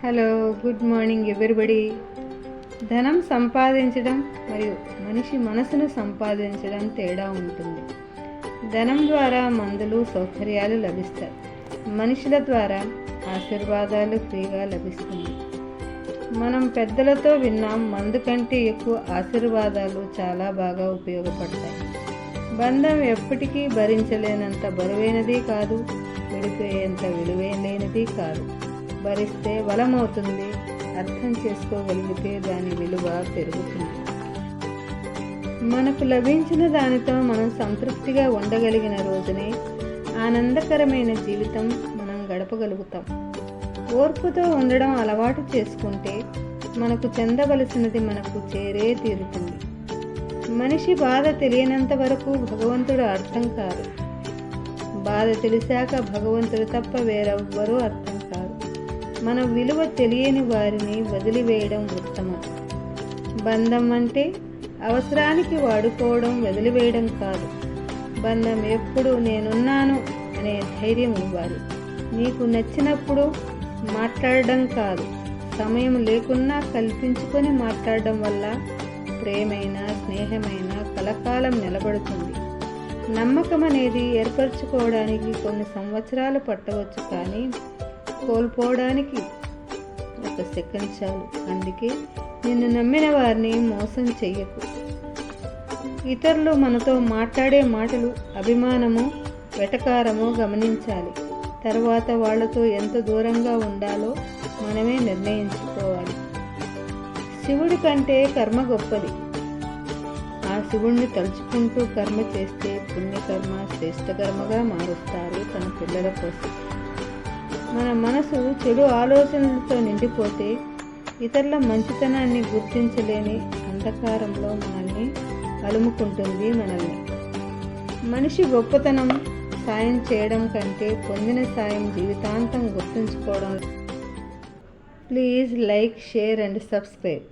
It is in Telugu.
Hello, good morning everybody. ధనం సంపాదించడం మరియు మనిషి మనసును సంపాదించడం తేడా ఉంటుంది. ధనం ద్వారా మందులు సౌకర్యాలు లభిస్తాయి. మనుషుల ద్వారా ఆశీర్వాదాలు ఫ్రీగా లభిస్తుంది. మనం పెద్దలతో విన్నాం, మందు కంటే ఎక్కువ ఆశీర్వాదాలు చాలా బాగా ఉపయోగపడతాయి. బంధం ఎప్పటికీ భరించలేనంత బరువైనది కాదు, విడిపోయేంత విలువైనది కాదు. భరిస్తే బలమవుతుంది, అర్థం చేసుకోగలిగితే దాని విలువ పెరుగుతుంది. మనకు లభించిన దానితో మనం సంతృప్తిగా ఉండగలిగిన రోజునే ఆనందకరమైన జీవితం మనం గడపగలుగుతాం. ఓర్పుతో ఉండడం అలవాటు చేసుకుంటే మనకు చెందవలసినది మనకు చేరే తీరుతుంది. మనిషి బాధ తెలియనంత వరకు భగవంతుడు అర్థం కాదు. బాధ తెలిసాక భగవంతుడు తప్ప వేరెవ్వరూ అర్థం కాదు. మన విలువ తెలియని వారిని వదిలివేయడం ఉత్తమం. బంధం అంటే అవసరానికి వాడుకోవడం, వదిలివేయడం కాదు. బంధం ఎప్పుడు నేనున్నాను అనే ధైర్యం ఇవ్వాలి. నీకు నచ్చినప్పుడు మాట్లాడడం కాదు, సమయం లేకున్నా కల్పించుకొని మాట్లాడడం వల్ల ప్రేమైన, స్నేహమైన కలకాలం నిలబడుతుంది. నమ్మకం అనేది ఏర్పరచుకోవడానికి కొన్ని సంవత్సరాలు పట్టవచ్చు, కానీ కోల్పోవడానికి ఒక సెకండ్ చాలు. అందుకే నిన్ను నమ్మిన వారిని మోసం చెయ్యకు. ఇతరులు మనతో మాట్లాడే మాటలు అభిమానము, వెటకారము గమనించాలి. తర్వాత వాళ్లతో ఎంత దూరంగా ఉండాలో మనమే నిర్ణయించుకోవాలి. శివుడి కంటే కర్మ గొప్పది. ఆ శివుణ్ణి తలుచుకుంటూ కర్మ చేస్తే పుణ్యకర్మ శ్రేష్టకర్మగా మారుస్తారు తన పిల్లల కోసం. మన మనసు చెడు ఆలోచనలతో నిండిపోతే ఇతరుల మంచితనాన్ని గుర్తించలేని అంధకారంలో మనల్ని అలుముకుంటుంది. మనిషి గొప్పతనం సాయం చేయడం కంటే పొందిన సాయం జీవితాంతం గుర్తుంచుకోవడం. Please like, share and subscribe.